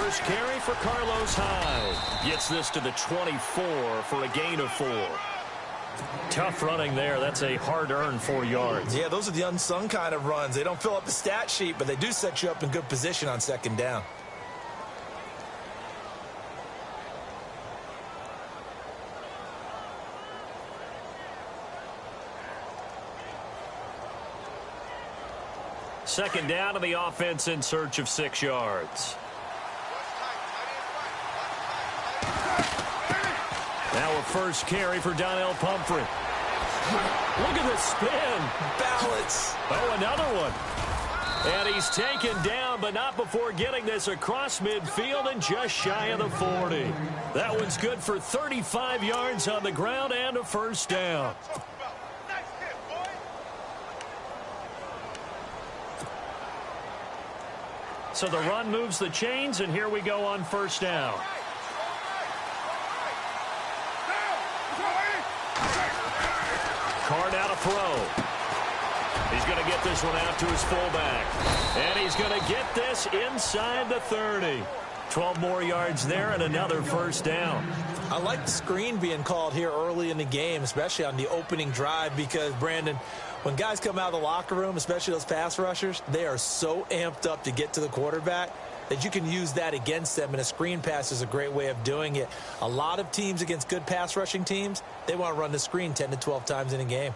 first carry for Carlos Hyde. Gets this to the 24 for a gain of 4. Tough running there. That's a hard-earned 4 yards. Yeah, those are the unsung kind of runs. They don't fill up the stat sheet, but they do set you up in good position on second down. Second down, and the offense in search of 6 yards. Now a first carry for Donnell Pumphrey. Look at the spin. Balance. Oh, another one. And he's taken down, but not before getting this across midfield and just shy of the 40. That one's good for 35 yards on the ground and a first down. So the run moves the chains, and here we go on first down. Card out a throw. He's going to get this one out to his fullback. And he's going to get this inside the 30. 12 more yards there and another first down. I like the screen being called here early in the game, especially on the opening drive, because, Brandon, when guys come out of the locker room, especially those pass rushers, they are so amped up to get to the quarterback that you can use that against them, and a screen pass is a great way of doing it. A lot of teams against good pass rushing teams, they want to run the screen 10 to 12 times in a game.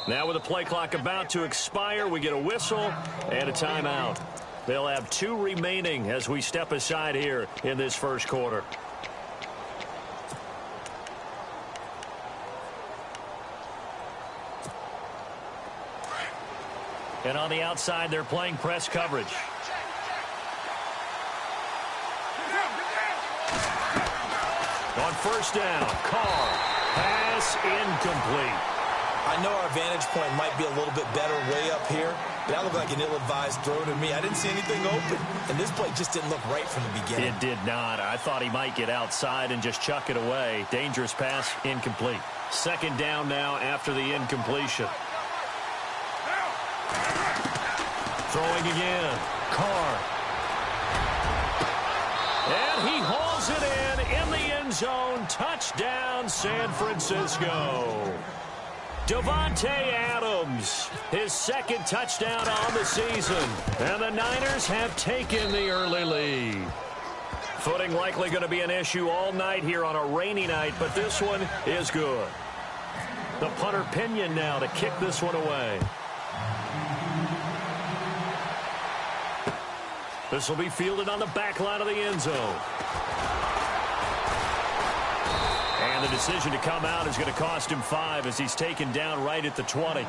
Now with the play clock about to expire, we get a whistle and a timeout. They'll have 2 remaining as we step aside here in this first quarter. And on the outside, they're playing press coverage. On first down, Carr. Pass incomplete. I know our vantage point might be a little bit better way up here, but that looked like an ill-advised throw to me. I didn't see anything open, and this play just didn't look right from the beginning. It did not. I thought he might get outside and just chuck it away. Dangerous pass, incomplete. Second down now after the incompletion. Throwing again. Carr. And he hauls it in the end zone. Touchdown, San Francisco. Davante Adams, his second touchdown on the season. And the Niners have taken the early lead. Footing likely going to be an issue all night here on a rainy night, but this one is good. The punter Pinion now to kick this one away. This will be fielded on the back line of the end zone. And the decision to come out is going to cost him 5 as he's taken down right at the 20.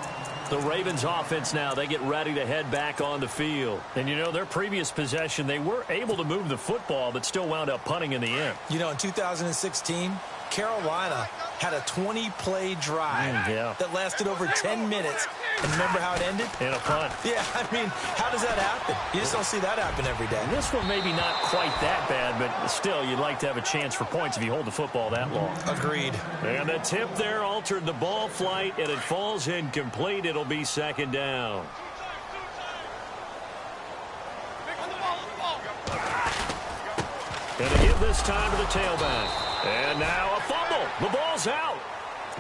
The Ravens offense now, they get ready to head back on the field. And, you know, their previous possession, they were able to move the football but still wound up punting in the end. You know, in 2016, Carolina had a 20-play drive that lasted over 10 minutes. And remember how it ended? In a punt. Yeah, I mean, how does that happen? You just don't see that happen every day. And this one maybe not quite that bad, but still, you'd like to have a chance for points if you hold the football that long. Agreed. And the tip there altered the ball flight, and it falls incomplete. It'll be second down. Going to give this time to the tailback. And now a fumble. The ball's out.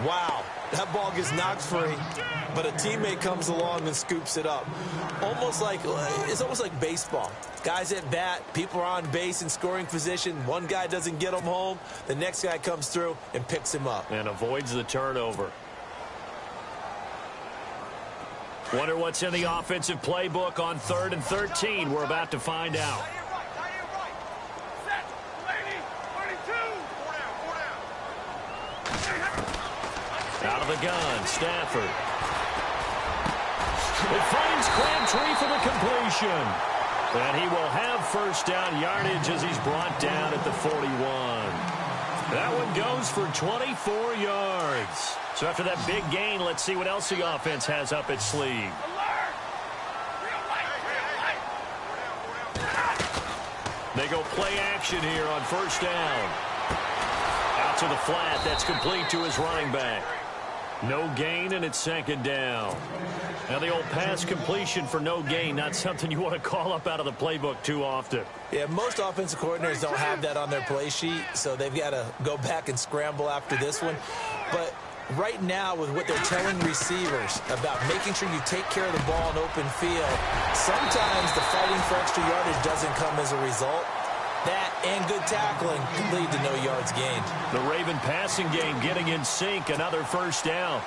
Wow, that ball gets knocked free, but a teammate comes along and scoops it up. It's almost like baseball. Guys at bat, people are on base in scoring position. One guy doesn't get him home. The next guy comes through and picks him up. And avoids the turnover. Wonder what's in the offensive playbook on 3rd and 13. We're about to find out. Out of the gun, Stafford. It finds Crabtree for the completion. And he will have first down yardage as he's brought down at the 41. That one goes for 24 yards. So after that big gain, let's see what else the offense has up its sleeve. They go play action here on first down. Out out to the flat. That's complete to his running back. No gain, and it's second down. Now, the old pass completion for no gain, not something you want to call up out of the playbook too often. Yeah, most offensive coordinators don't have that on their play sheet, so they've got to go back and scramble after this one. But right now, with what they're telling receivers about making sure you take care of the ball in open field, sometimes the fighting for extra yardage doesn't come as a result. That and good tackling could lead to no yards gained. The Raven passing game getting in sync, another first down.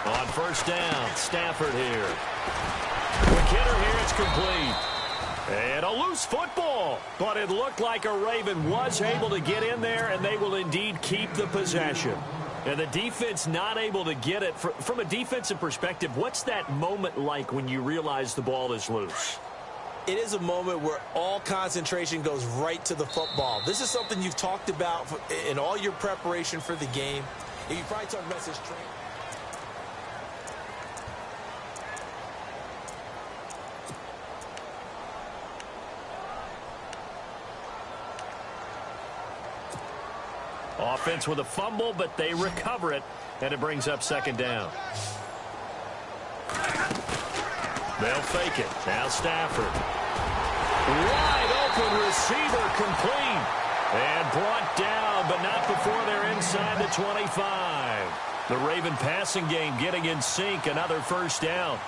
On first down, Stafford here. McKinnon here, it's complete. And a loose football. But it looked like a Raven was able to get in there, and they will indeed keep the possession. And the defense not able to get it. From a defensive perspective, what's that moment like when you realize the ball is loose? It is a moment where all concentration goes right to the football. This is something you've talked about in all your preparation for the game. You probably talked about this training. Offense with a fumble, but they recover it, and it brings up second down. They'll fake it. Now Stafford. Wide open receiver complete. And brought down, but not before they're inside the 25. The Raven passing game getting in sync, another first down.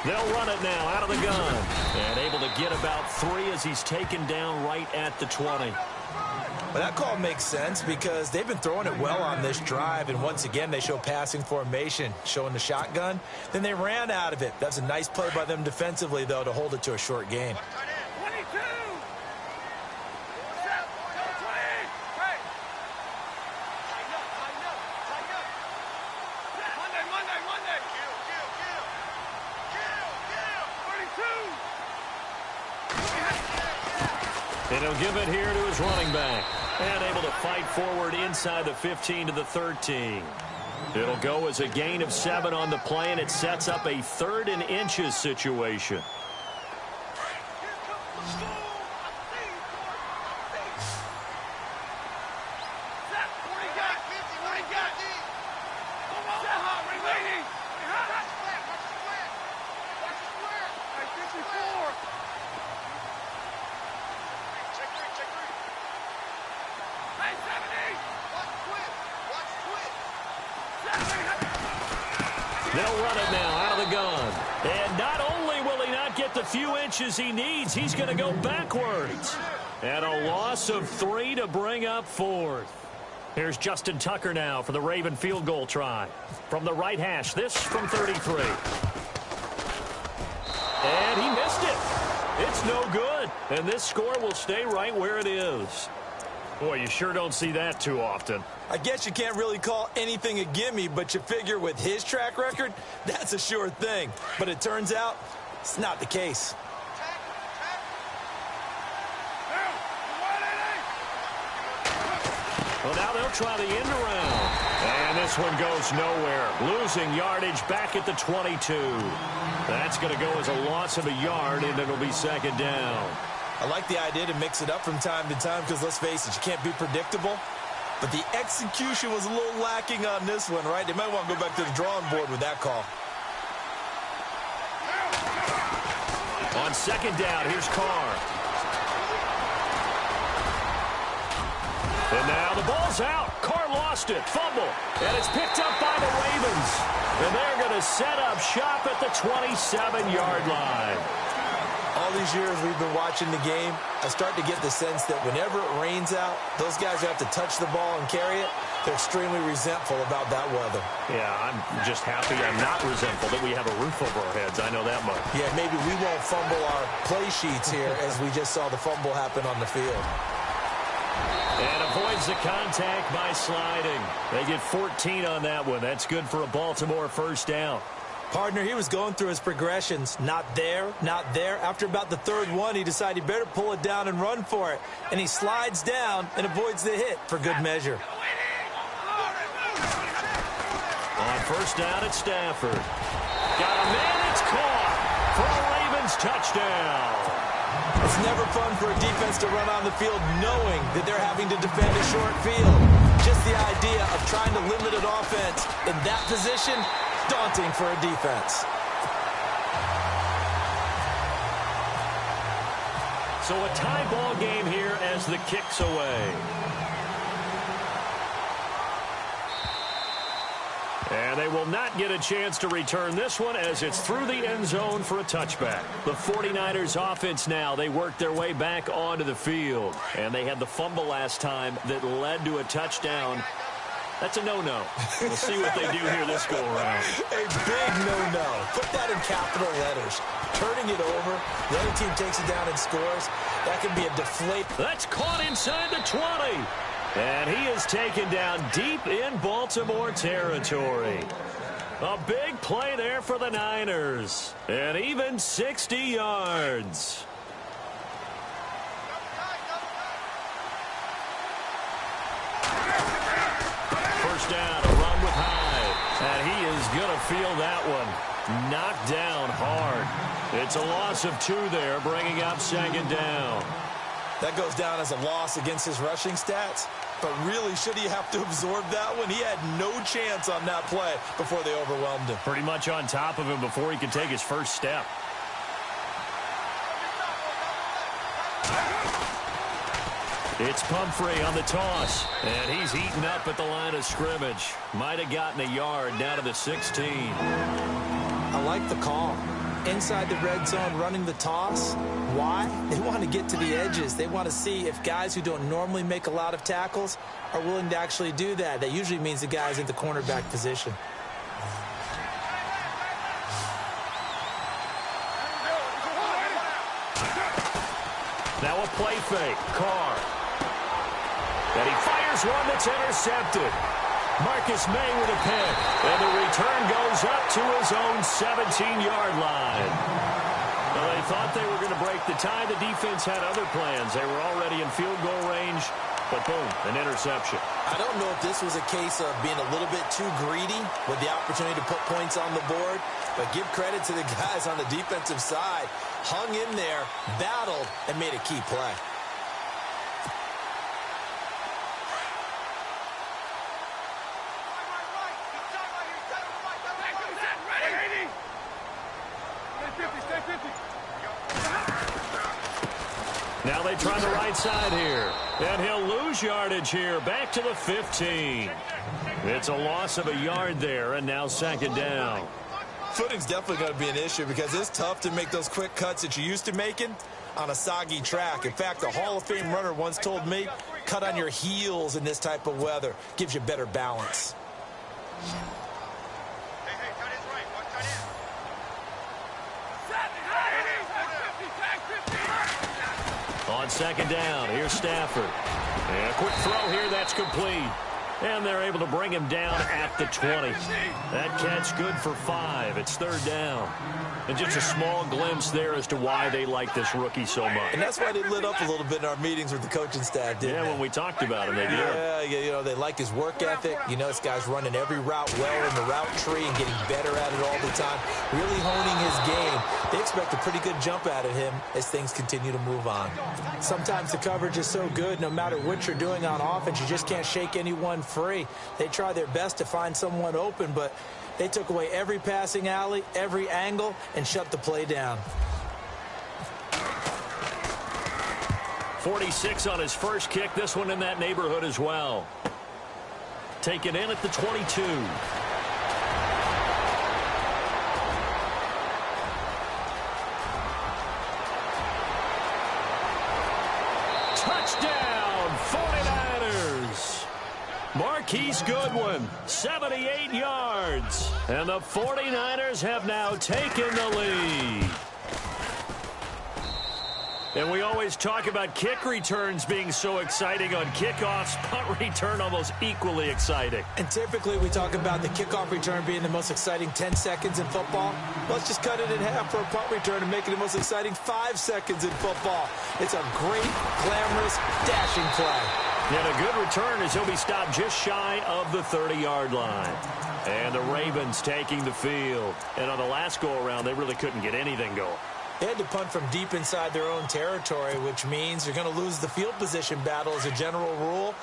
They'll run it now out of the gun. And able to get about 3 as he's taken down right at the 20. Well, that call makes sense because they've been throwing it well on this drive, and once again they show passing formation, showing the shotgun. Then they ran out of it. That's a nice play by them defensively, though, to hold it to a short gain. And he'll give it here to his running back. And able to fight forward inside the 15 to the 13. It'll go as a gain of 7 on the play, and it sets up a 3rd and inches situation. They'll run it now out of the gun. And not only will he not get the few inches he needs, he's going to go backwards. And a loss of 3 to bring up 4th. Here's Justin Tucker now for the Raven field goal try. From the right hash, this from 33. And he missed it. It's no good. And this score will stay right where it is. Boy, you sure don't see that too often. I guess you can't really call anything a gimme, but you figure with his track record, that's a sure thing. But it turns out it's not the case. Well, now they'll try the end around. And this one goes nowhere. Losing yardage back at the 22. That's going to go as a loss of a yard, and it'll be second down. I like the idea to mix it up from time to time because, let's face it, you can't be predictable. But the execution was a little lacking on this one, right? They might want to go back to the drawing board with that call. On second down, here's Carr. And now the ball's out. Carr lost it. Fumble. And it's picked up by the Ravens. And they're going to set up shop at the 27-yard line. All these years we've been watching the game, I start to get the sense that whenever it rains out, those guys who have to touch the ball and carry it, they're extremely resentful about that weather. Yeah, I'm just happy I'm not resentful that we have a roof over our heads. I know that much. Yeah, maybe we won't fumble our play sheets here as we just saw the fumble happen on the field. And avoids the contact by sliding. They get 14 on that one. That's good for a Baltimore first down. Partner, he was going through his progressions. Not there, not there. After about the third one, he decided he better pull it down and run for it. And he slides down and avoids the hit for good measure. On first down, it's Stafford. Got a man, it's caught for a Ravens touchdown. It's never fun for a defense to run on the field knowing that they're having to defend a short field. Just the idea of trying to limit an offense in that position, daunting for a defense. So a tie ball game here as the kick's away. And they will not get a chance to return this one as it's through the end zone for a touchback. The 49ers offense now, they work their way back onto the field. And they had the fumble last time that led to a touchdown. That's a no-no. We'll see what they do here this go-around. A big no-no. Put that in capital letters. Turning it over, the other team takes it down and scores. That can be a deflate. That's caught inside the 20. And he is taken down deep in Baltimore territory. A big play there for the Niners. And even 60 yards. First down, a run with Hyde. And he is going to feel that one. Knocked down hard. It's a loss of 2 there, bringing up second down. That goes down as a loss against his rushing stats. But really, should he have to absorb that one? He had no chance on that play before they overwhelmed him. Pretty much on top of him before he could take his first step. It's Pumphrey on the toss. And he's eaten up at the line of scrimmage. Might have gotten a yard down to the 16. I like the call. Inside the red zone running the toss. Why? They want to get to the edges. They want to see if guys who don't normally make a lot of tackles are willing to actually do that. That usually means the guy's in the cornerback position. Now a play fake. Carr. And he fires one that's intercepted. Marcus May with a pick. And the return goes up to his own 17-yard line. Well, they thought they were going to break the tie. The defense had other plans. They were already in field goal range. But boom, an interception. I don't know if this was a case of being a little bit too greedy with the opportunity to put points on the board. But give credit to the guys on the defensive side. Hung in there, battled, and made a key play. Now they try the right side here. And he'll lose yardage here. Back to the 15. It's a loss of a yard there, and now second down. Footing's definitely going to be an issue because it's tough to make those quick cuts that you're used to making on a soggy track. In fact, a Hall of Fame runner once told me, cut on your heels in this type of weather. Gives you better balance. On second down, here's Stafford. And a quick throw here, that's complete. And they're able to bring him down at the 20. That catch good for 5. It's third down. And just a small glimpse there as to why they like this rookie so much. And that's why they lit up a little bit in our meetings with the coaching staff, didn't they? When we talked about him, they did. Yeah, you know, they like his work ethic. You know, this guy's running every route well in the route tree and getting better at it all the time. Really honing his game. They expect a pretty good jump out of him as things continue to move on. Sometimes the coverage is so good, no matter what you're doing on offense, you just can't shake anyone free. They try their best to find someone open, but they took away every passing alley, every angle, and shut the play down. 46 on his first kick. This one in that neighborhood as well. Taken in at the 22. Touchdown, 49ers. Marquise Goodwin, 78 yards. And the 49ers have now taken the lead. And we always talk about kick returns being so exciting on kickoffs. Punt return almost equally exciting. And typically we talk about the kickoff return being the most exciting 10 seconds in football. Let's just cut it in half for a punt return and make it the most exciting 5 seconds in football. It's a great, glamorous, dashing play. And a good return as he'll be stopped just shy of the 30-yard line. And the Ravens taking the field. And on the last go-around, they really couldn't get anything going. They had to punt from deep inside their own territory, which means you're going to lose the field position battle as a general rule.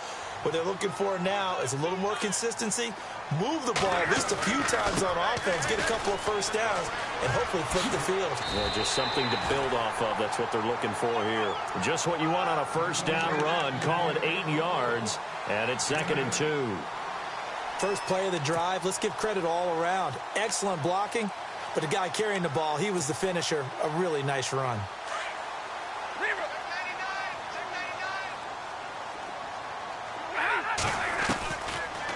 What they're looking for now is a little more consistency, move the ball at least a few times on offense, get a couple of first downs, and hopefully flip the field. Yeah, just something to build off of. That's what they're looking for here. Just what you want on a first down run. Call it 8 yards, and it's 2nd and 2. First play of the drive. Let's give credit all around. Excellent blocking. But the guy carrying the ball, he was the finisher. A really nice run.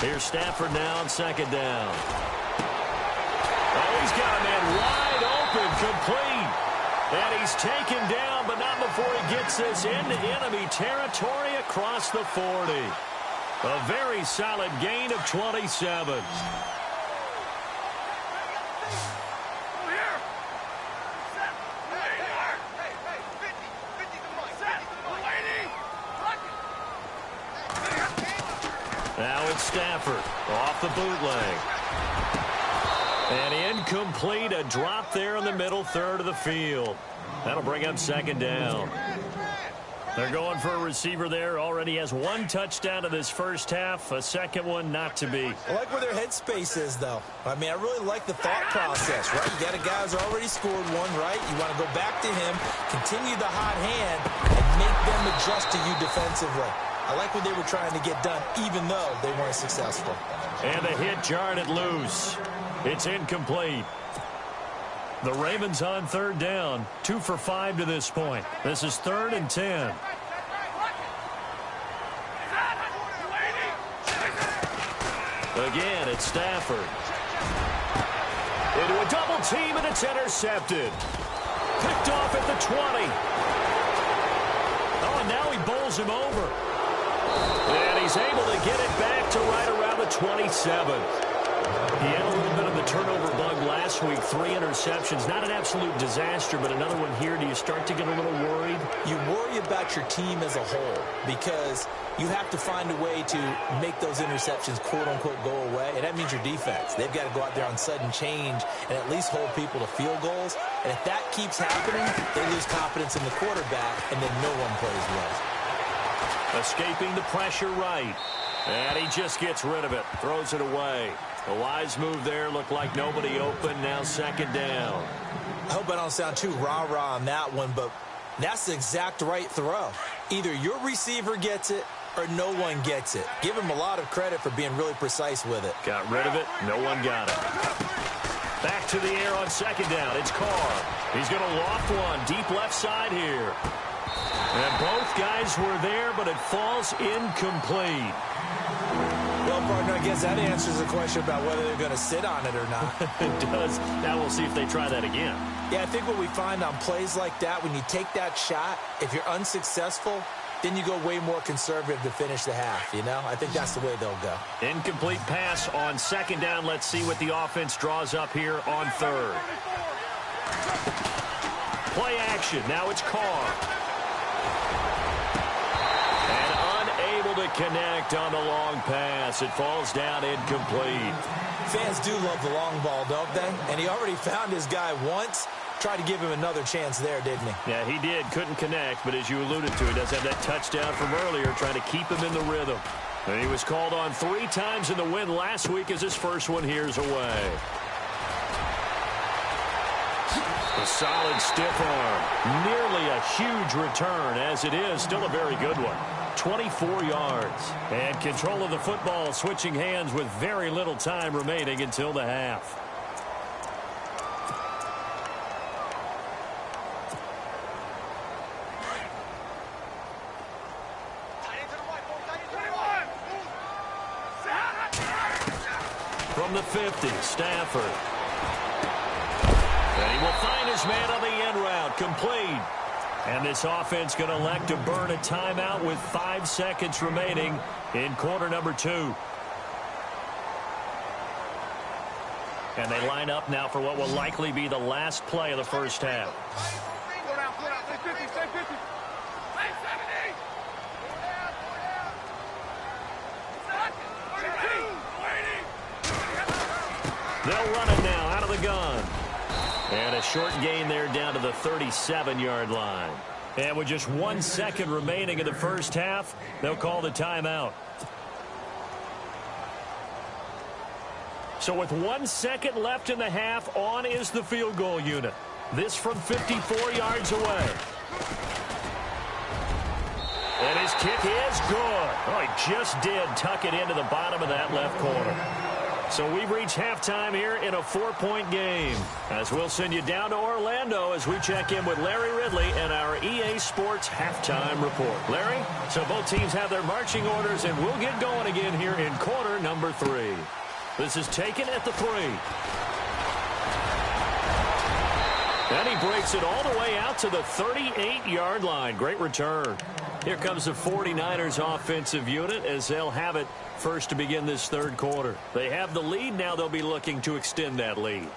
Here's Stafford now on 2nd down. Oh, he's got a man wide open, complete. And he's taken down, but not before he gets this into enemy territory across the 40. A very solid gain of 27. Now it's Stafford off the bootleg. And incomplete, a drop there in the middle third of the field. That'll bring up 2nd down. They're going for a receiver there. Already has 1 touchdown in this first half. A second one not to be. I like where their headspace is, though. I mean, I really like the thought process, right? You got a guy who's already scored 1, right? You want to go back to him, continue the hot hand, and make them adjust to you defensively. I like what they were trying to get done, even though they weren't successful. And the hit jarred it loose. It's incomplete. The Ravens on 3rd down. 2 for 5 to this point. This is 3rd and 10. Again, it's Stafford. Into a double team, and it's intercepted. Picked off at the 20. Oh, and now he bowls him over. And he's able to get it back to right around the 27. He had a little bit of the turnover bug last week. 3 interceptions. Not an absolute disaster, but another one here. Do you start to get a little worried? You worry about your team as a whole because you have to find a way to make those interceptions, quote-unquote, go away. And that means your defense. They've got to go out there on sudden change and at least hold people to field goals. And if that keeps happening, they lose confidence in the quarterback, and then no one plays well. Escaping the pressure right. And he just gets rid of it. Throws it away. A wise move there. Looked like nobody open. Now 2nd down. I hope I don't sound too rah-rah on that one, but that's the exact right throw. Either your receiver gets it or no one gets it. Give him a lot of credit for being really precise with it. Got rid of it. No one got it. Back to the air on 2nd down. It's Carr. He's going to loft one. Deep left side here. And both guys were there, but it falls incomplete. Well, partner, I guess that answers the question about whether they're going to sit on it or not. It does. Now we'll see if they try that again. Yeah, I think what we find on plays like that, when you take that shot, if you're unsuccessful, then you go way more conservative to finish the half, you know? I think that's the way they'll go. Incomplete pass on 2nd down. Let's see what the offense draws up here on 3rd. Play action. Now it's Carr. To connect on the long pass. It falls down incomplete. Fans do love the long ball, don't they? And he already found his guy once. Tried to give him another chance there, didn't he? Yeah, he did. Couldn't connect, but as you alluded to, he does have that touchdown from earlier, trying to keep him in the rhythm. And he was called on 3 times in the win last week as his first one here's away. A solid stiff arm. Nearly a huge return, as it is. Still a very good one. 24 yards. And control of the football switching hands with very little time remaining until the half. From the 50, Stafford. And he will find his man on the end route. Complete. And this offense going to elect to burn a timeout with 5 seconds remaining in quarter number 2. And they line up now for what will likely be the last play of the first half. They'll run it now out of the gun. And a short gain there down to the 37-yard line. And with just 1 second remaining in the first half, they'll call the timeout. So with 1 second left in the half, on is the field goal unit. This from 54 yards away. And his kick is good. Oh, he just did tuck it into the bottom of that left corner. So we've reached halftime here in a 4-point game. As we'll send you down to Orlando as we check in with Larry Ridley and our EA Sports halftime report. Larry, so both teams have their marching orders, and we'll get going again here in quarter number 3. This is taken at the 3. And he breaks it all the way out to the 38-yard line. Great return. Here comes the 49ers offensive unit as they'll have it first to begin this third quarter. They have the lead. Now they'll be looking to extend that lead.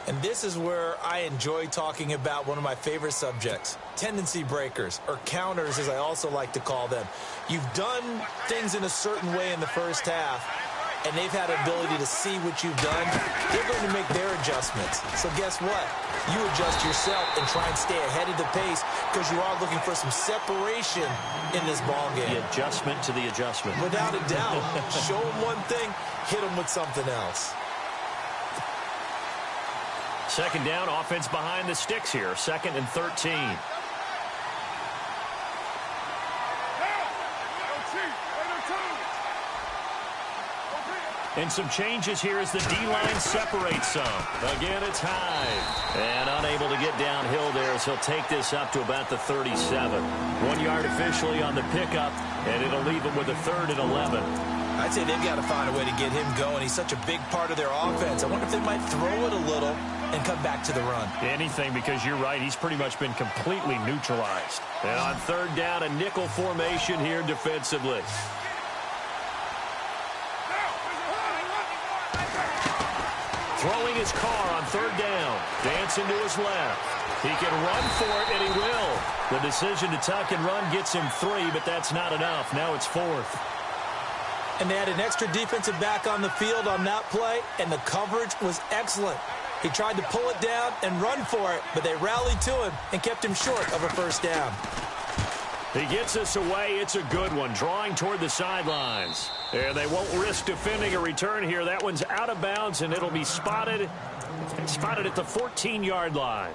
And this is where I enjoy talking about one of my favorite subjects, tendency breakers, or counters as I also like to call them. You've done things in a certain way in the first half, and they've had an ability to see what you've done. They're going to make their adjustments. So guess what? You adjust yourself and try and stay ahead of the pace because you are looking for some separation in this ball game. The adjustment to the adjustment. Without a doubt. Show them one thing, hit them with something else. Second down, offense behind the sticks here. 2nd and 13. And some changes here as the D-line separates some. Again, it's Hyde. And unable to get downhill there as he'll take this up to about the 37. 1 yard officially on the pickup, and it'll leave him with a 3rd and 11. I'd say they've got to find a way to get him going. He's such a big part of their offense. I wonder if they might throw it a little and come back to the run. Anything, because you're right. He's pretty much been completely neutralized. And on 3rd down, a nickel formation here defensively. Throwing his car on 3rd down. Dancing to his left. He can run for it, and he will. The decision to tuck and run gets him 3, but that's not enough. Now it's 4th. And they had an extra defensive back on the field on that play, and the coverage was excellent. He tried to pull it down and run for it, but they rallied to him and kept him short of a 1st down. He gets us away. It's a good one, drawing toward the sidelines. And they won't risk defending a return here. That one's out of bounds, and it'll be spotted at the 14-yard line.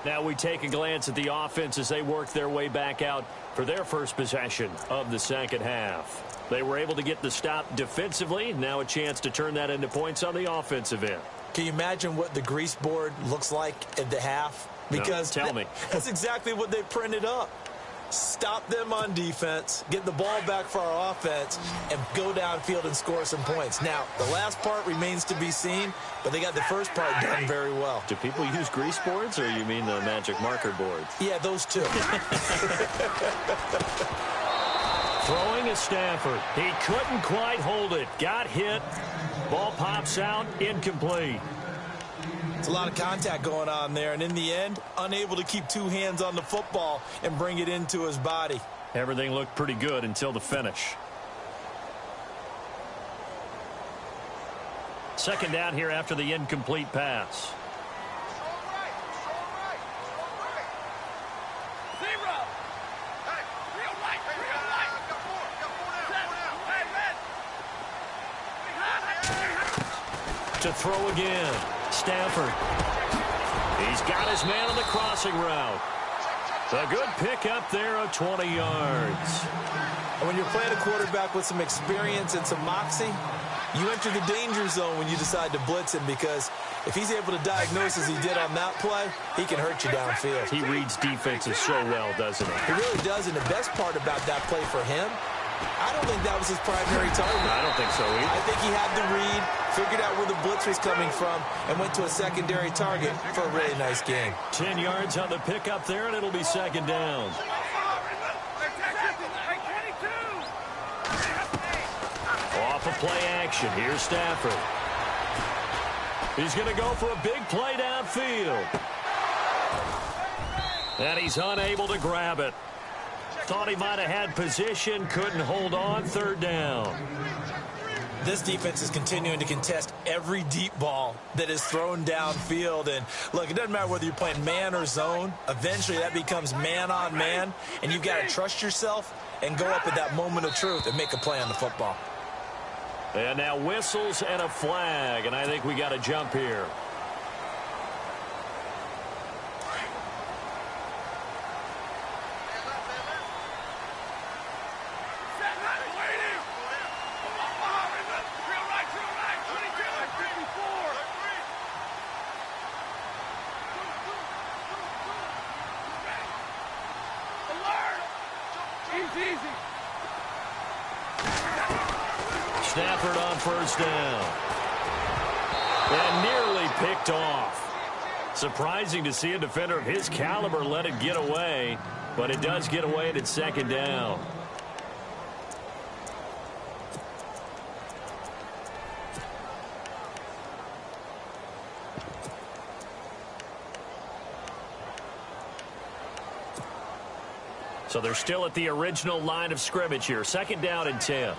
Now we take a glance at the offense as they work their way back out for their first possession of the second half. They were able to get the stop defensively. Now a chance to turn that into points on the offensive end. Can you imagine what the grease board looks like at the half? Because no, tell me. That's exactly what they printed up. Stop them on defense, get the ball back for our offense, and go downfield and score some points. Now, the last part remains to be seen, but they got the first part done very well. Do people use grease boards, or you mean the magic marker boards? Yeah, those two. Throwing is Stafford. He couldn't quite hold it. Got hit. Ball pops out, incomplete. It's a lot of contact going on there, and in the end, unable to keep 2 hands on the football and bring it into his body. Everything looked pretty good until the finish. 2nd down here after the incomplete pass. To throw again. Stafford. He's got his man on the crossing route. A good pickup there of 20 yards. And when you're playing a quarterback with some experience and some moxie, you enter the danger zone when you decide to blitz him, because if he's able to diagnose as he did on that play, he can hurt you downfield. He reads defenses so well, doesn't he? He really does, and the best part about that play for him I don't think that was his primary target. I don't think so either. I think he had the read, figured out where the blitz was coming from, and went to a secondary target for a really nice game. 10 yards on the pickup there, and it'll be second down. Off of play action. Here's Stafford. He's going to go for a big play downfield. And he's unable to grab it. Thought he might have had position, couldn't hold on, third down. This defense is continuing to contest every deep ball that is thrown downfield. And, look, it doesn't matter whether you're playing man or zone. Eventually that becomes man on man, and you've got to trust yourself and go up at that moment of truth and make a play on the football. And now whistles and a flag, and I think we got to jump here. Stafford on first down. And nearly picked off. Surprising to see a defender of his caliber let it get away, but it does get away and it's second down. So they're still at the original line of scrimmage here. Second down and 10.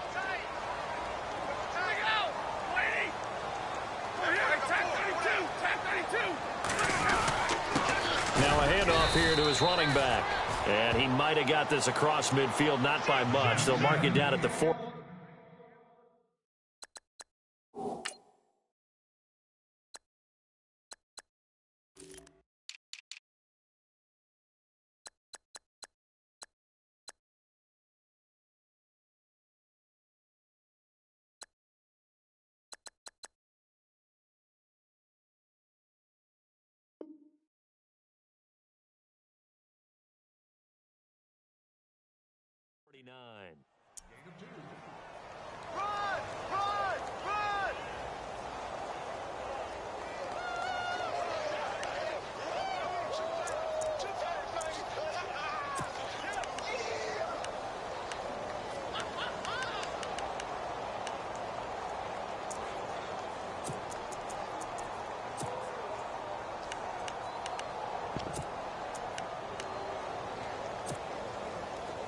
Now a handoff here to his running back. And he might have got this across midfield, not by much. They'll mark it down at the 4.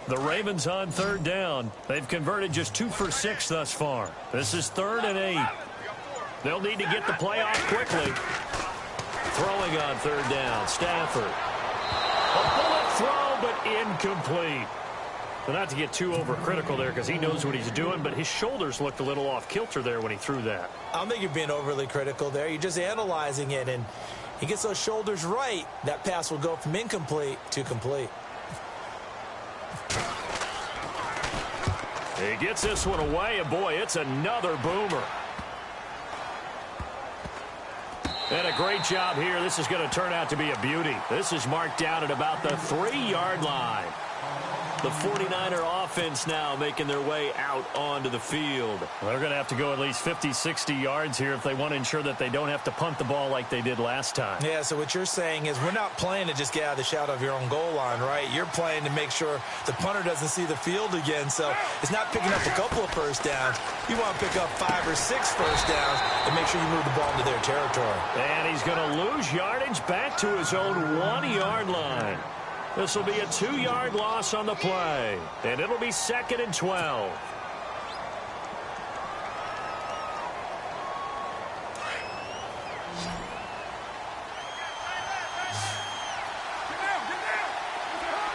The Ravens on third down. They've converted just 2 for 6 thus far. This is 3rd and 8. They'll need to get the play off quickly. Throwing on third down, Stafford. A bullet throw, but incomplete. Well, not to get too overcritical there because he knows what he's doing, but his shoulders looked a little off kilter there when he threw that. I don't think you're being overly critical there. You're just analyzing it, and he gets those shoulders right. That pass will go from incomplete to complete. He gets this one away, and boy, it's another boomer. And a great job here. This is going to turn out to be a beauty. This is marked down at about the 3-yard line. The 49er offense now making their way out onto the field. Well, they're going to have to go at least 50, 60 yards here if they want to ensure that they don't have to punt the ball like they did last time. Yeah, so what you're saying is we're not playing to just get out of the shadow of your own goal line, right? You're playing to make sure the punter doesn't see the field again. So it's not picking up a couple of first downs. You want to pick up 5 or 6 first downs and make sure you move the ball into their territory. And he's going to lose yardage back to his own 1-yard line. This will be a 2-yard loss on the play, and it'll be 2nd and 12.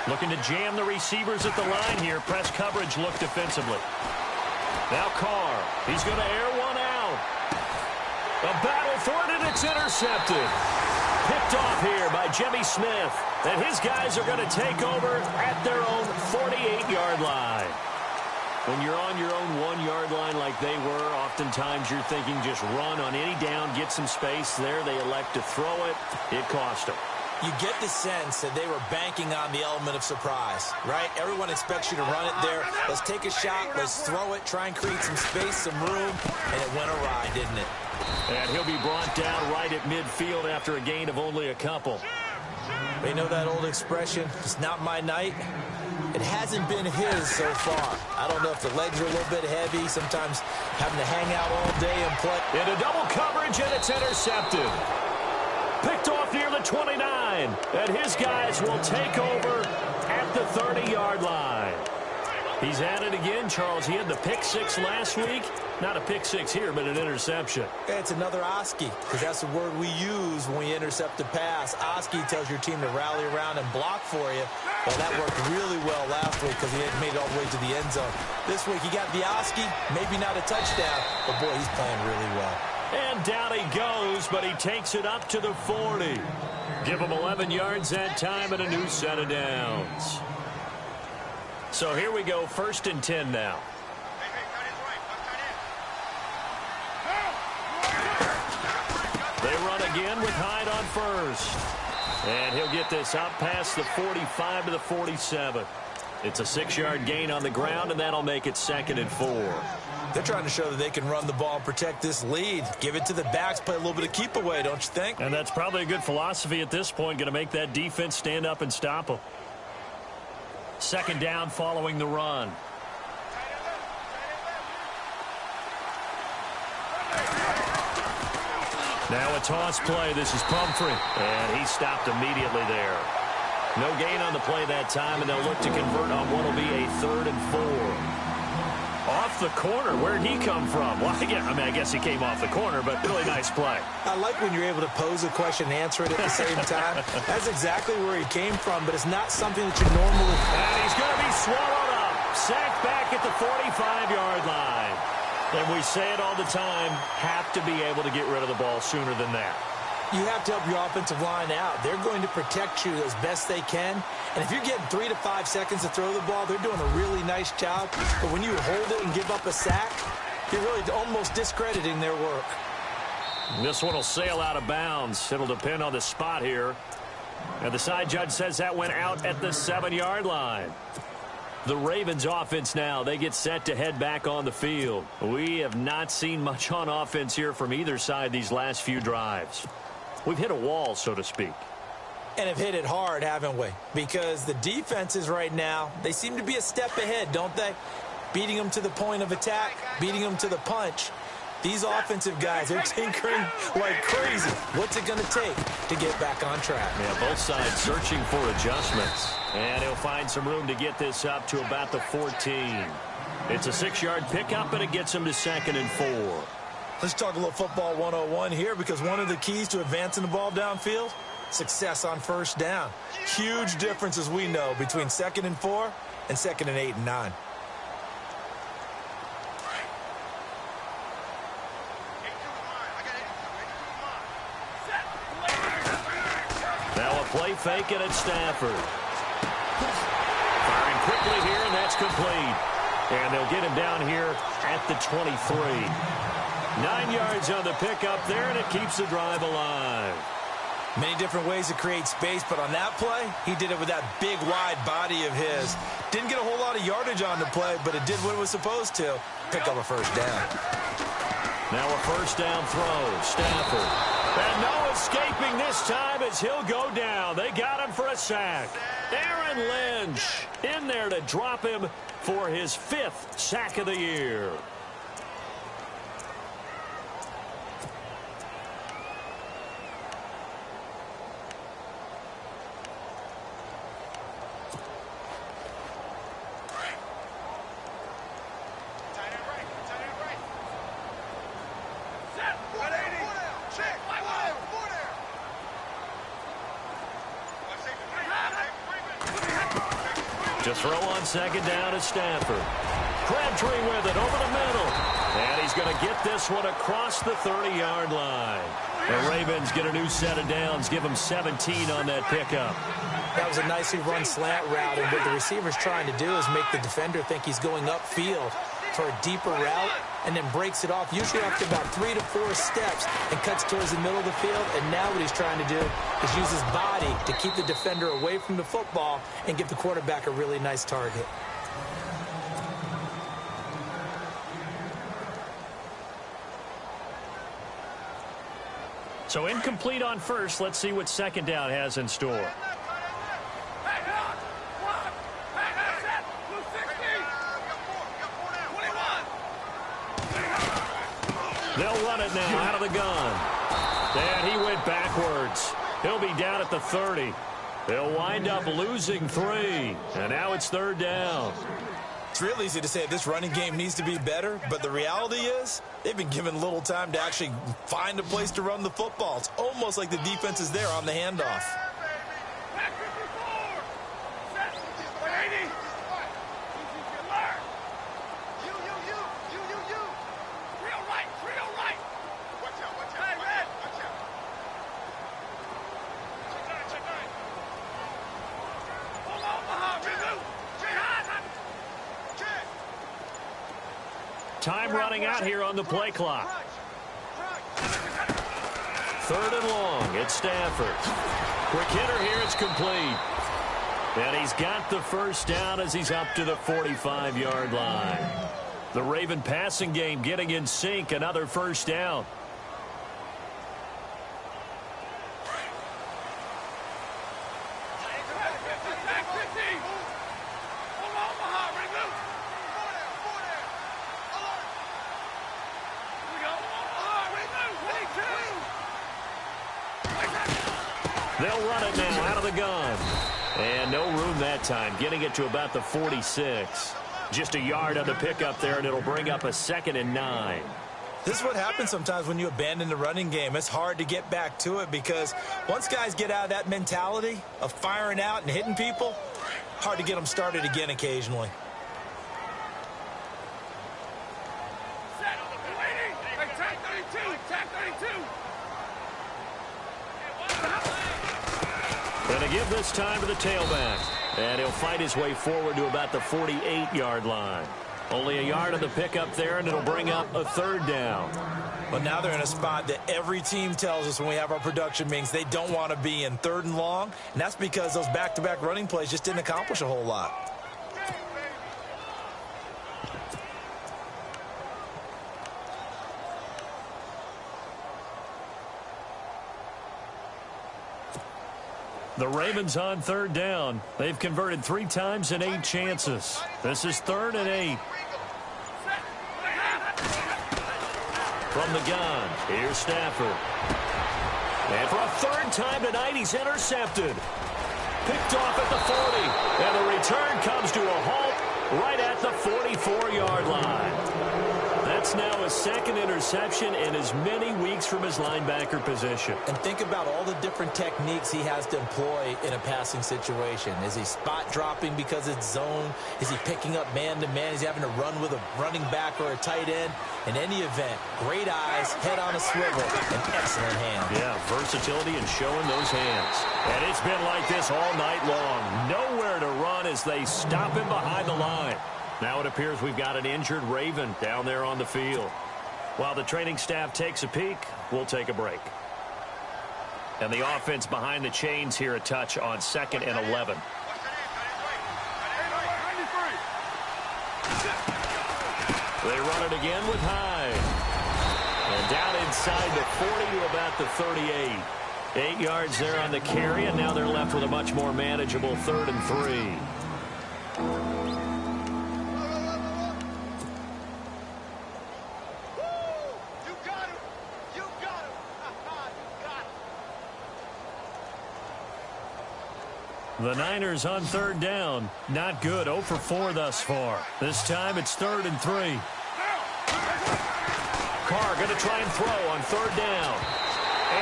Looking to jam the receivers at the line here. Press coverage look defensively. Now Carr. He's going to air one out. A battle for it, and it's intercepted. Picked off here by Jimmy Smith. And his guys are going to take over at their own 48-yard line. When you're on your own 1-yard line like they were, oftentimes you're thinking just run on any down, get some space. There they elect to throw it. It cost them. You get the sense that they were banking on the element of surprise, right? Everyone expects you to run it there. Let's take a shot. Let's throw it. Try and create some space, some room. And it went awry, didn't it? And he'll be brought down right at midfield after a gain of only a couple. You know that old expression, it's not my night? It hasn't been his so far. I don't know if the legs are a little bit heavy, sometimes having to hang out all day and play. Into double coverage, and it's intercepted. Picked off near the 29, and his guys will take over at the 30-yard line. He's at it again, Charles. He had the pick six last week. Not a pick six here, but an interception. It's another Oski, because that's the word we use when we intercept a pass. Oski tells your team to rally around and block for you. Well, that worked really well last week because he had made it all the way to the end zone. This week he got the Oski, maybe not a touchdown, but boy, he's playing really well. And down he goes, but he takes it up to the 40. Give him 11 yards that time and a new set of downs. So here we go, 1st and 10 now. They run again with Hyde on first. And he'll get this up past the 45 to the 47. It's a 6-yard gain on the ground, and that'll make it 2nd and 4. They're trying to show that they can run the ball and protect this lead. Give it to the backs, play a little bit of keep away, don't you think? And that's probably a good philosophy at this point, going to make that defense stand up and stop them. 2nd down following the run. Now a toss play. This is Pumphrey. And he stopped immediately there. No gain on the play that time, and they'll look to convert on what will be a 3rd and 4. Off the corner. Where'd he come from? Well, I guess he came off the corner, but really nice play. I like when you're able to pose a question and answer it at the same time. That's exactly where he came from, but it's not something that you normally... And he's going to be swallowed up. Sacked back at the 45-yard line. And we say it all the time, have to be able to get rid of the ball sooner than that. You have to help your offensive line out. They're going to protect you as best they can. And if you're getting 3 to 5 seconds to throw the ball, they're doing a really nice job. But when you hold it and give up a sack, you're really almost discrediting their work. This one will sail out of bounds. It'll depend on the spot here. And the side judge says that went out at the 7-yard line. The Ravens offense now, they get set to head back on the field. We have not seen much on offense here from either side these last few drives. We've hit a wall, so to speak. And have hit it hard, haven't we? Because the defenses right now, they seem to be a step ahead, don't they? Beating them to the point of attack, beating them to the punch. These offensive guys, they're tinkering like crazy. What's it going to take to get back on track? Yeah, both sides searching for adjustments. And he'll find some room to get this up to about the 14. It's a 6-yard pickup, and it gets him to 2nd and 4. Let's talk a little football 101 here, because one of the keys to advancing the ball downfield, success on 1st down. Huge difference, as we know, between 2nd and 4 and 2nd and 8 and 9. Now a play fake, and it's Stafford. Firing quickly here, and that's complete. And they'll get him down here at the 23. 9 yards on the pickup there, and it keeps the drive alive. Many different ways to create space, but on that play, he did it with that big, wide body of his. Didn't get a whole lot of yardage on the play, but it did what it was supposed to. Pick up a 1st down. Now a 1st down throw. Stafford. And no escaping this time as he'll go down. They got him for a sack. Aaron Lynch in there to drop him for his 5th sack of the year. To throw on 2nd down is Stafford. Crabtree with it over the middle. And he's going to get this one across the 30-yard line. The Ravens get a new set of downs. Give them 17 on that pickup. That was a nicely run slant route, and what the receiver's trying to do is make the defender think he's going upfield. for a deeper route and then breaks it off, usually after about 3 to 4 steps, and cuts towards the middle of the field. And now what he's trying to do is use his body to keep the defender away from the football and give the quarterback a really nice target. So incomplete on first. Let's see what second down has in store. They'll run it now out of the gun. And he went backwards. He'll be down at the 30. They'll wind up losing 3. And now it's third down. It's real easy to say this running game needs to be better, but the reality is they've been given little time to actually find a place to run the football. It's almost like the defense is there on the handoff. Time running out here on the play clock. Third and long. It's Stafford. Quick hitter here. It's complete. And he's got the first down as he's up to the 45-yard line. The Raven passing game getting in sync. Another first down. They'll run it now out of the gun. And no room that time, getting it to about the 46. Just a yard on the pickup there, and it'll bring up a 2nd and 9. This is what happens sometimes when you abandon the running game. It's hard to get back to it because once guys get out of that mentality of firing out and hitting people, hard to get them started again occasionally. Going to give this time to the tailback. And he'll fight his way forward to about the 48-yard line. Only a yard on the pickup there, and it'll bring up a third down. Well, now they're in a spot that every team tells us when we have our production meetings they don't want to be in, third and long. And that's because those back-to-back running plays just didn't accomplish a whole lot. The Ravens on third down. They've converted 3 times in 8 chances. This is 3rd and 8. From the gun, here's Stafford. And for a 3rd time tonight, he's intercepted. Picked off at the 40. And the return comes to a halt right at the 44-yard line. That's now his 2nd interception in as many weeks from his linebacker position. And think about all the different techniques he has to employ in a passing situation. Is he spot dropping because it's zone? Is he picking up man-to-man? Is he having to run with a running back or a tight end? In any event, great eyes, head on a swivel, and excellent hands. Yeah, versatility and showing those hands. And it's been like this all night long. Nowhere to run as they stop him behind the line. Now it appears we've got an injured Raven down there on the field. While the training staff takes a peek, we'll take a break. And the offense behind the chains here a touch on 2nd and 11. They run it again with Hyde. And down inside the 40 to about the 38. 8 yards there on the carry, and now they're left with a much more manageable 3rd and 3. The Niners on third down. Not good. 0 for 4 thus far. This time it's 3rd and 3. Carr going to try and throw on 3rd down.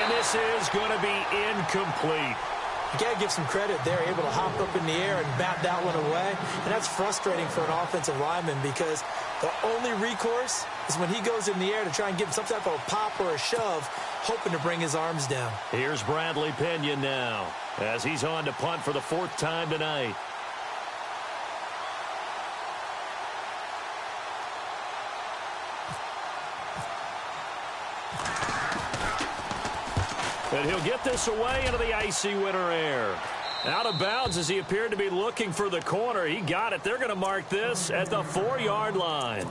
And this is going to be incomplete. You got to give some credit there, able to hop up in the air and bat that one away. And that's frustrating for an offensive lineman because the only recourse is when he goes in the air to try and give some type of a pop or a shove, hoping to bring his arms down. Here's Bradley Pinion now as he's on to punt for the 4th time tonight. And he'll get this away into the icy winter air. Out of bounds as he appeared to be looking for the corner. He got it. They're going to mark this at the 4-yard line.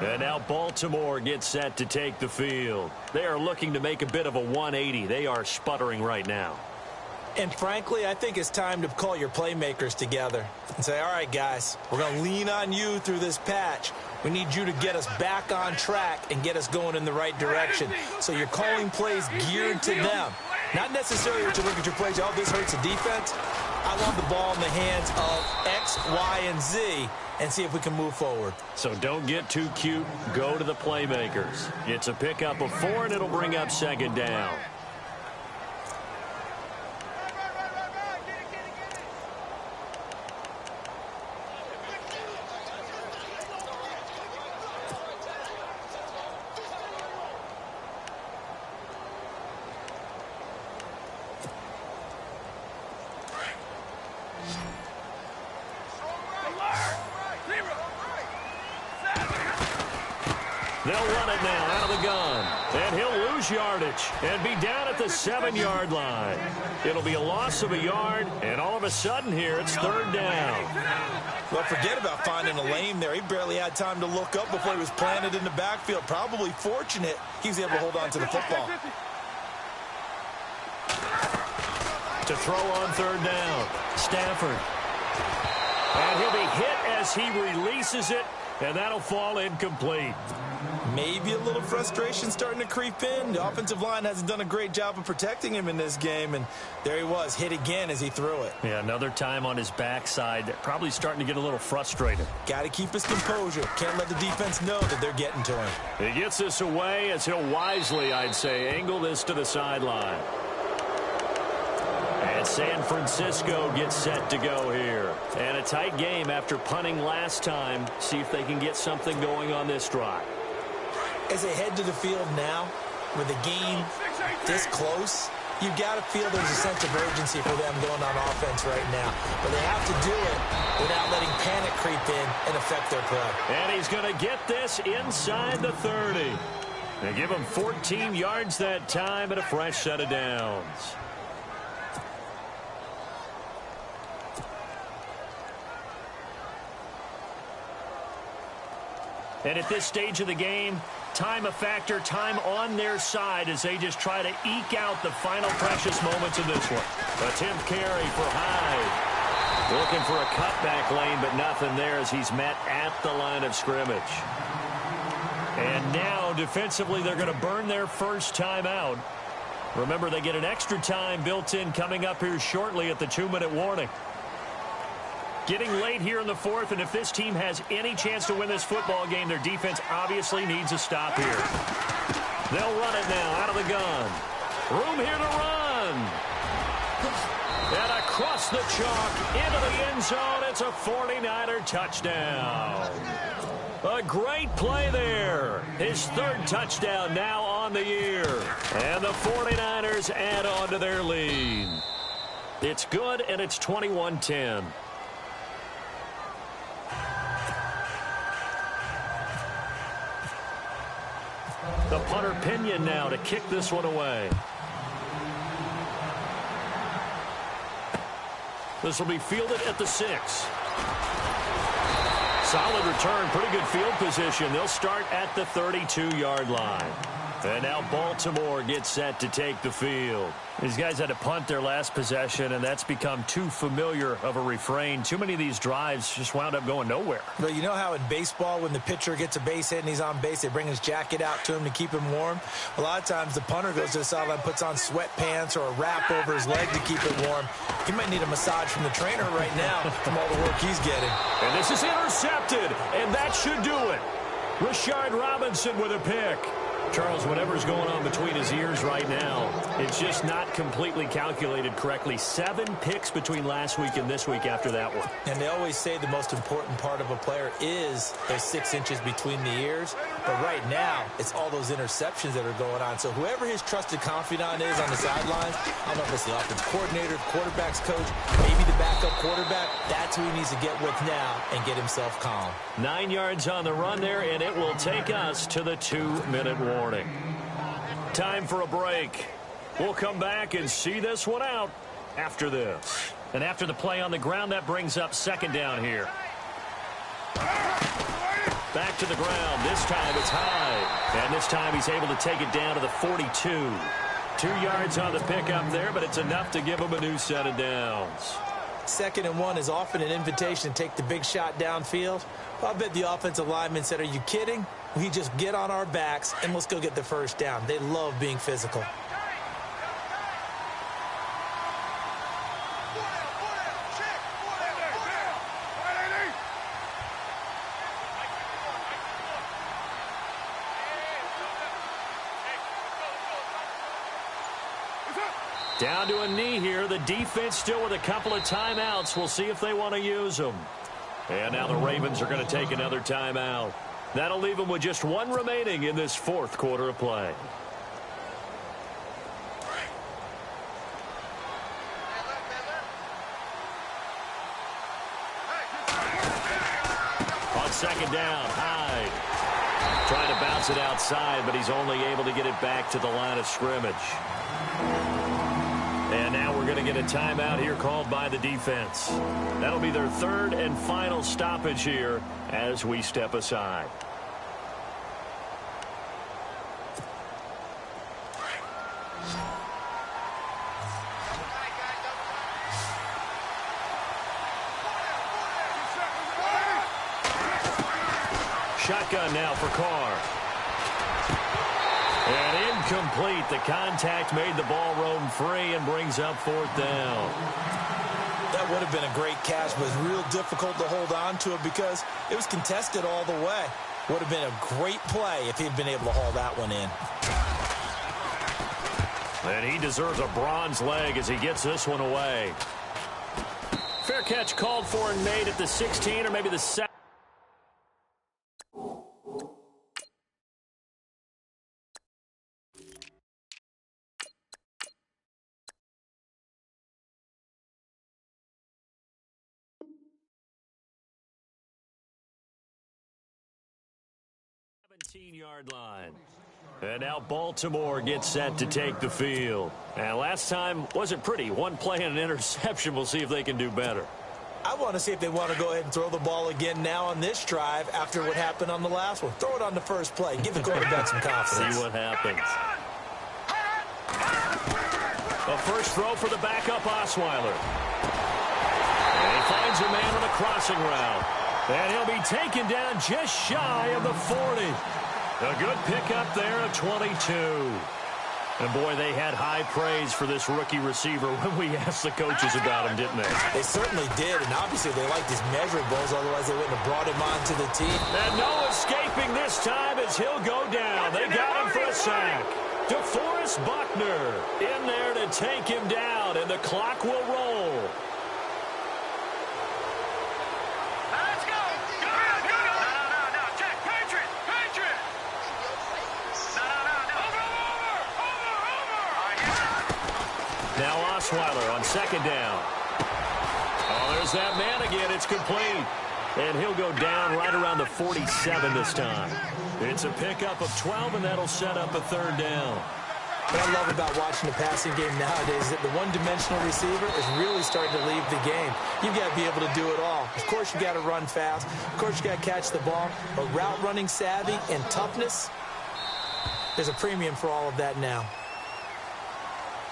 And now Baltimore gets set to take the field. They are looking to make a bit of a 180. They are sputtering right now. And frankly, I think it's time to call your playmakers together and say, all right, guys, we're going to lean on you through this patch. We need you to get us back on track and get us going in the right direction. So you're calling plays geared to them. Not necessarily that you look at your plays, oh, this hurts the defense. I want the ball in the hands of X, Y, and Z and see if we can move forward. So don't get too cute. Go to the playmakers. It's a pickup of 4, and it'll bring up 2nd down. They'll run it now out of the gun. And he'll lose yardage and be down at the 7-yard line. It'll be a loss of a yard, and all of a sudden here it's 3rd down. Well, forget about finding a lane there. He barely had time to look up before he was planted in the backfield. Probably fortunate he was able to hold on to the football. To throw on 3rd down, Stafford. And he'll be hit as he releases it, and that'll fall incomplete. Maybe a little frustration starting to creep in. The offensive line hasn't done a great job of protecting him in this game, and there he was, hit again as he threw it. Yeah, another time on his backside, probably starting to get a little frustrated. Got to keep his composure. Can't let the defense know that they're getting to him. He gets this away as he'll wisely, I'd say, angle this to the sideline. And San Francisco gets set to go here. And a tight game after punting last time. See if they can get something going on this drive. As they head to the field now, with the game this close, you've got to feel there's a sense of urgency for them going on offense right now. But they have to do it without letting panic creep in and affect their play. And he's going to get this inside the 30. They give him 14 yards that time and a fresh set of downs. And at this stage of the game, time a factor, time on their side as they just try to eke out the final precious moments of this one. Attempt carry for Hyde. Looking for a cutback lane, but nothing there as he's met at the line of scrimmage. And now, defensively, they're going to burn their first time out. Remember, they get an extra time built in coming up here shortly at the 2-minute warning. Getting late here in the 4th, and if this team has any chance to win this football game, their defense obviously needs a stop here. They'll run it now out of the gun. Room here to run. And across the chalk into the end zone, it's a 49er touchdown. A great play there. His 3rd touchdown now on the year. And the 49ers add on to their lead. It's good, and it's 21-10. The punter Pinion now to kick this one away. This will be fielded at the 6. Solid return, pretty good field position. They'll start at the 32-yard line. And now Baltimore gets set to take the field. These guys had to punt their last possession, and that's become too familiar of a refrain. Too many of these drives just wound up going nowhere. But you know how in baseball, when the pitcher gets a base hit and he's on base, they bring his jacket out to him to keep him warm? A lot of times the punter goes to the sideline, puts on sweatpants or a wrap over his leg to keep it warm. He might need a massage from the trainer right now from all the work he's getting. And this is intercepted, and that should do it. Rashard Robinson with a pick. Charles, whatever's going on between his ears right now, it's just not completely calculated correctly. 7 picks between last week and this week after that one. And they always say the most important part of a player is those 6 inches between the ears. But right now, it's all those interceptions that are going on. So whoever his trusted confidant is on the sidelines, I don't know if it's the offense coordinator, the quarterback's coach, maybe the backup quarterback, that's who he needs to get with now and get himself calm. 9 yards on the run there, and it will take us to the 2-minute warning. Time for a break. We'll come back and see this one out after this. And after the play on the ground, that brings up second down here. Back to the ground. This time it's high. And this time he's able to take it down to the 42. 2 yards on the pickup there, but it's enough to give him a new set of downs. 2nd and 1 is often an invitation to take the big shot downfield. Well, I bet the offensive lineman said, are you kidding? We just get on our backs and let's go get the first down. They love being physical. Down to a knee here. The defense still with a couple of timeouts. We'll see if they want to use them. And now the Ravens are going to take another timeout. That'll leave them with just 1 remaining in this 4th quarter of play. On second down, Hyde. Trying to bounce it outside, but he's only able to get it back to the line of scrimmage. And now we're going to get a timeout here called by the defense. That'll be their 3rd and final stoppage here as we step aside. Shotgun now for Carr. And incomplete. The contact made the ball roam free and brings up 4th down. That would have been a great catch, but it was real difficult to hold on to it because it was contested all the way. Would have been a great play if he'd been able to haul that one in. And he deserves a bronze leg as he gets this one away. Fair catch called for and made at the 16 or maybe the 7. 17-yard line. And now Baltimore gets set to take the field. And last time wasn't pretty. 1 play and an interception. We'll see if they can do better. I want to see if they want to go ahead and throw the ball again now on this drive after what happened on the last one. Throw it on the first play. Give the quarterback some confidence. See what happens. A first throw for the backup Osweiler. And he finds a man on the crossing route. And he'll be taken down just shy of the 40. A good pickup there at 22. And, boy, they had high praise for this rookie receiver when we asked the coaches about him, didn't they? They certainly did, and obviously they liked his measuring balls, otherwise they wouldn't have brought him onto the team. And no escaping this time as he'll go down. They got him for a sack. DeForest Buckner in there to take him down, and the clock will roll. Now Osweiler on second down. Oh, there's that man again. It's complete. And he'll go down right around the 47 this time. It's a pickup of 12, and that'll set up a 3rd down. What I love about watching the passing game nowadays is that the one-dimensional receiver is really starting to leave the game. You've got to be able to do it all. Of course, you've got to run fast. Of course, you've got to catch the ball. But route running savvy and toughness, there's a premium for all of that now.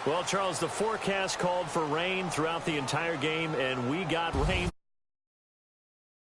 Well, Charles, the forecast called for rain throughout the entire game, and we got rain.